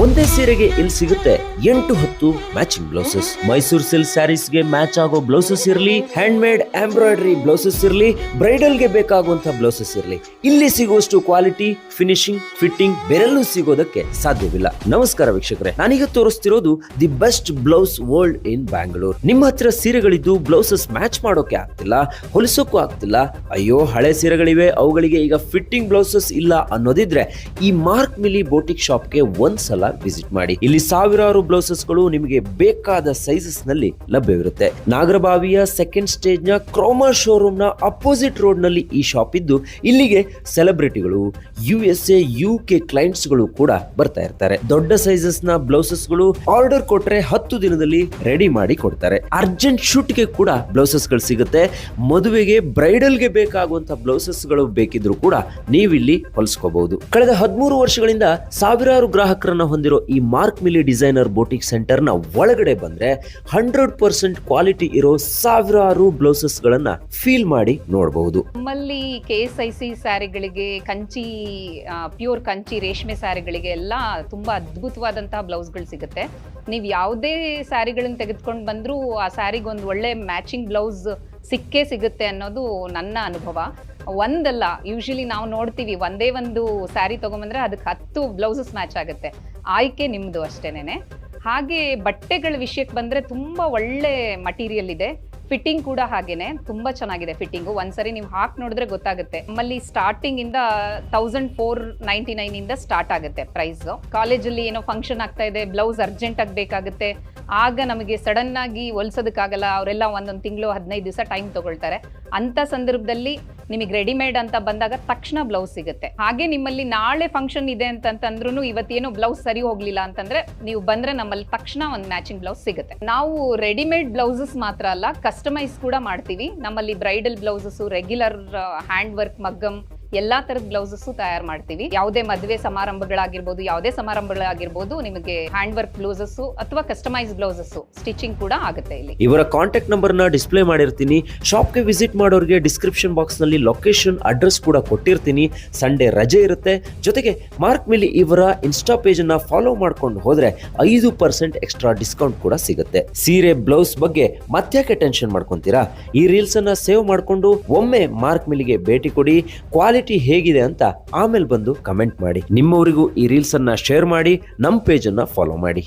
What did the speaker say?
ಒಂದೇ ಸೀರೆಗೆ ಇಲ್ಲಿ ಸಿಗುತ್ತೆ 8-10 matching blouses. Mysore silk sarees ಗೆ ಮ್ಯಾಚ್ ಆಗೋ ಬ್ಲೌಸಸ್ ಇರಲಿ, ಹ್ಯಾಂಡ್ ಮೇಡ್ ಎಂಬ್ರಾಯ್ಡರಿ ಬ್ಲೌಸಸ್ ಇರಲಿ, ಬ್ರೈಡಲ್ ಗೆ ಬೇಕಾಗುವಂತಹ ಬ್ಲೌಸಸ್ ಇರಲಿ, ಇಲ್ಲಿ ಸಿಗುವಷ್ಟು ಕ್ವಾಲಿಟಿ, ಫಿನಿಶಿಂಗ್, ಫಿಟ್ಟಿಂಗ್ ಬೇರೆಲ್ಲೂ ಸಿಗೋದಕ್ಕೆ ಸಾಧ್ಯವಿಲ್ಲ. ನಮಸ್ಕಾರ ವೀಕ್ಷಕರೇ, ನಾನೀಗ ತೋರಿಸ್ತಿರೋದು the best blouse world in Bangalore. ನಿಮ್ಮ ಹತ್ರ ಸೀರೆಗಳಿದ್ದು ಬ್ಲೌಸಸ್ ಮ್ಯಾಚ್ ಮಾಡೋಕೆ ಆಗ್ತಿಲ್ಲ, ಹೊಲಿಸೋಕ್ಕೂ ಆಗ್ತಿಲ್ಲ, ಅಯ್ಯೋ ಹಳೆ ಸೀರೆಗಳಿವೆ ಅವುಗಳಿಗೆ ಈಗ ಫಿಟ್ಟಿಂಗ್ ಬ್ಲೌಸಸ್ ಇಲ್ಲ ಅನ್ನೋದಿದ್ರೆ ಈ ಮಾರ್ಕ್ ಮಿಲಿ ಬೋಟಿಕ್ ಶಾಪ್ಗೆ ಒಂದ್ಸಲ ವಿಸಿಟ್ ಮಾಡಿ. ಇಲ್ಲಿ ಸಾವಿರಾರು ಬ್ಲೌಸಸ್ ಗಳು ನಿಮಗೆ ಬೇಕಾದ ಸೈಜಸ್ ನಲ್ಲಿ ಲಭ್ಯವಿರುತ್ತೆ. ನಾಗರಬಾವಿಯ ಸೆಕೆಂಡ್ ಸ್ಟೇಜ್ ನ ಕ್ರೋಮಾ ಶೋರೂಮ್ ನ ಅಪೋಸಿಟ್ ರೋಡ್ ನಲ್ಲಿ ಈ ಶಾಪ್ ಇದ್ದು, ಇಲ್ಲಿಗೆ ಸೆಲೆಬ್ರಿಟಿಗಳು, USA, UK ಕ್ಲೈಂಟ್ಸ್ ಗಳು ಕೂಡ ಬರ್ತಾ ಇರ್ತಾರೆ. ದೊಡ್ಡ ಸೈಜಸ್ ನ ಬ್ಲೌಸಸ್ ಗಳು ಆರ್ಡರ್ ಕೊಟ್ರೆ 10 ದಿನದಲ್ಲಿ ರೆಡಿ ಮಾಡಿ ಕೊಡ್ತಾರೆ. ಅರ್ಜೆಂಟ್ ಶೂಟ್ ಗೆ ಕೂಡ ಬ್ಲೌಸಸ್ ಗಳು ಸಿಗುತ್ತೆ. ಮದುವೆಗೆ, ಬ್ರೈಡಲ್ ಗೆ ಬೇಕಾಗುವಂತಹ ಬ್ಲೌಸಸ್ ಗಳು ಬೇಕಿದ್ರು ಕೂಡ ನೀವಿಲ್ಲಿ ಹೊಲಿಸ್ಕೋಬಹುದು. ಕಳೆದ 13 ವರ್ಷಗಳಿಂದ ಸಾವಿರಾರು ಗ್ರಾಹಕರನ್ನ ಹೊಂದಿರೋ ಈ mark milli designer boutique centre ನ ಒಳಗಡೆ ಬಂದ್ರೆ 100% ಕ್ವಾಲಿಟಿ ಇರೋ ಸಾವಿರಾರು ಬ್ಲೌಸಸ್ ಗಳನ್ನ ಫೀಲ್ ಮಾಡಿ ನೋಡಬಹುದು. ನಮ್ಮಲ್ಲಿ KSIC ಸ್ಯಾರಿಗಳಿಗೆ, ಕಂಚಿ ಪ್ಯೂರ್ ಕಂಚಿ ರೇಷ್ಮೆ ಸ್ಯಾರಿಗಳಿಗೆ ಎಲ್ಲ ತುಂಬಾ ಅದ್ಭುತವಾದಂತಹ ಬ್ಲೌಸ್ಗಳು ಸಿಗುತ್ತೆ. ನೀವು ಯಾವುದೇ ಸ್ಯಾರಿಗಳನ್ನ ತೆಗೆದುಕೊಂಡು ಬಂದ್ರೂ ಆ ಸ್ಯಾರಿಗೆ ಒಂದು ಒಳ್ಳೆ ಮ್ಯಾಚಿಂಗ್ ಬ್ಲೌಸ್ ಸಿಕ್ಕೇ ಸಿಗುತ್ತೆ ಅನ್ನೋದು ನನ್ನ ಅನುಭವ. ಒಂದಲ್ಲ, ಯೂಶಲಿ ನಾವು ನೋಡ್ತೀವಿ ಒಂದೇ ಒಂದು ಸ್ಯಾರಿ ತೊಗೊಂಬಂದ್ರೆ ಅದಕ್ಕೆ 10 ಬ್ಲೌಸಸ್ ಮ್ಯಾಚ್ ಆಗುತ್ತೆ. ಆಯ್ಕೆ ನಿಮ್ಮದು ಅಷ್ಟೇನೆ. ಹಾಗೆ ಬಟ್ಟೆಗಳ ವಿಷಯಕ್ಕೆ ಬಂದರೆ ತುಂಬ ಒಳ್ಳೆ ಮಟೀರಿಯಲ್ ಇದೆ. ಫಿಟ್ಟಿಂಗ್ ಕೂಡ ಹಾಗೇನೆ ತುಂಬ ಚೆನ್ನಾಗಿದೆ. ಫಿಟ್ಟಿಂಗು ಒಂದ್ಸರಿ ನೀವು ಹಾಕಿ ನೋಡಿದ್ರೆ ಗೊತ್ತಾಗುತ್ತೆ. ನಮ್ಮಲ್ಲಿ ಸ್ಟಾರ್ಟಿಂಗ್ ಇಂದ 1499 ಇಂದ ಸ್ಟಾರ್ಟ್ ಆಗುತ್ತೆ ಪ್ರೈಸ್. ಕಾಲೇಜಲ್ಲಿ ಏನೋ ಫಂಕ್ಷನ್ ಆಗ್ತಾ ಇದೆ, ಬ್ಲೌಸ್ ಅರ್ಜೆಂಟ್ ಆಗಿ ಬೇಕಾಗುತ್ತೆ, ಆಗ ನಮಗೆ ಸಡನ್ ಆಗಿ ಹೊಲ್ಸೋದಕ್ಕಾಗಲ್ಲ, ಅವರೆಲ್ಲ ಒಂದೊಂದು ತಿಂಗಳು 15 ದಿವಸ ಟೈಮ್ ತಗೊಳ್ತಾರೆ. ಅಂತ ಸಂದರ್ಭದಲ್ಲಿ ನಿಮಗೆ ರೆಡಿಮೇಡ್ ಅಂತ ಬಂದಾಗ ತಕ್ಷಣ ಬ್ಲೌಸ್ ಸಿಗುತ್ತೆ. ಹಾಗೆ ನಿಮ್ಮಲ್ಲಿ ನಾಳೆ ಫಂಕ್ಷನ್ ಇದೆ ಅಂತಂದ್ರೂ ಇವತ್ತೇನೋ ಬ್ಲೌಸ್ ಸರಿ ಹೋಗ್ಲಿಲ್ಲ ಅಂತಂದ್ರೆ ನೀವು ಬಂದ್ರೆ ನಮ್ಮಲ್ಲಿ ತಕ್ಷಣ ಒಂದು ಮ್ಯಾಚಿಂಗ್ ಬ್ಲೌಸ್ ಸಿಗುತ್ತೆ. ನಾವು ರೆಡಿಮೇಡ್ ಬ್ಲೌಸಸ್ ಮಾತ್ರ ಅಲ್ಲ, ಕಸ್ಟಮೈಸ್ ಕೂಡ ಮಾಡ್ತೀವಿ. ನಮ್ಮಲ್ಲಿ bridal blouses, regular hand work, maggam ಎಲ್ಲಾ ತರದ ಬ್ಲೌಸಸ್ ತಯಾರು ಮಾಡ್ತೀವಿ. ಯಾವುದೇ ಮದುವೆ ಸಮಾರಂಭಗಳಾಗಿರ್ಬೋದು, ಯಾವುದೇ ಸಮಾರಂಭಗಳಾಗಿರ್ಬೋದು, ನಿಮಗೆ ಹ್ಯಾಂಡ್ ವರ್ಕ್ ಬ್ಲೌಸಸ್ ಅಥವಾ ಕಸ್ಟಮೈಸ್ ಬ್ಲೌಸಸ್ ಸ್ಟಿಚಿಂಗ್ ಕೂಡ ಆಗುತ್ತೆ. ಇಲ್ಲಿ ಇವರ ಕಾಂಟ್ಯಾಕ್ಟ್ ನಂಬರ್ ನ ಡಿಸ್ಪ್ಲೇ ಮಾಡಿರ್ತೀನಿ. ಶಾಪ್ಗೆ ವಿಸಿಟ್ ಮಾಡೋರಿಗೆ ಡಿಸ್ಕ್ರಿಪ್ಷನ್ ಬಾಕ್ಸ್ ನಲ್ಲಿ ಲೊಕೇಶನ್, ಅಡ್ರೆಸ್ ಕೂಡ ಕೊಟ್ಟಿರ್ತೀನಿ. ಸಂಡೇ ರಜೆ ಇರುತ್ತೆ. ಜೊತೆಗೆ ಮಾರ್ಕ್ ಮಿಲಿ ಇವರ ಇನ್ಸ್ಟಾ ಪೇಜ್ ಅನ್ನ ಫಾಲೋ ಮಾಡ್ಕೊಂಡು ಹೋದ್ರೆ 5% ಎಕ್ಸ್ಟ್ರಾ ಡಿಸ್ಕೌಂಟ್ ಕೂಡ ಸಿಗುತ್ತೆ. ಸೀರೆ, ಬ್ಲೌಸ್ ಬಗ್ಗೆ ಮತ್ತ್ಯಾಕೆ ಟೆನ್ಷನ್ ಮಾಡ್ಕೊಂತೀರಾ? ಈ ರೀಲ್ಸ್ ಅನ್ನ ಸೇವ್ ಮಾಡ್ಕೊಂಡು ಒಮ್ಮೆ ಮಾರ್ಕ್ ಮಿಲಿಗೆ ಭೇಟಿ ಕೊಡಿ. ಕ್ವಾಲಿಟಿ ಹೇಗಿದೆ ಅಂತ ಆಮೇಲೆ ಬಂದು ಕಮೆಂಟ್ ಮಾಡಿ. ನಿಮ್ಮವರಿಗೂ ಈ ರೀಲ್ಸ್ ಅನ್ನ ಶೇರ್ ಮಾಡಿ, ನಮ್ಮ ಪೇಜ್ ಅನ್ನ ಫಾಲೋ ಮಾಡಿ.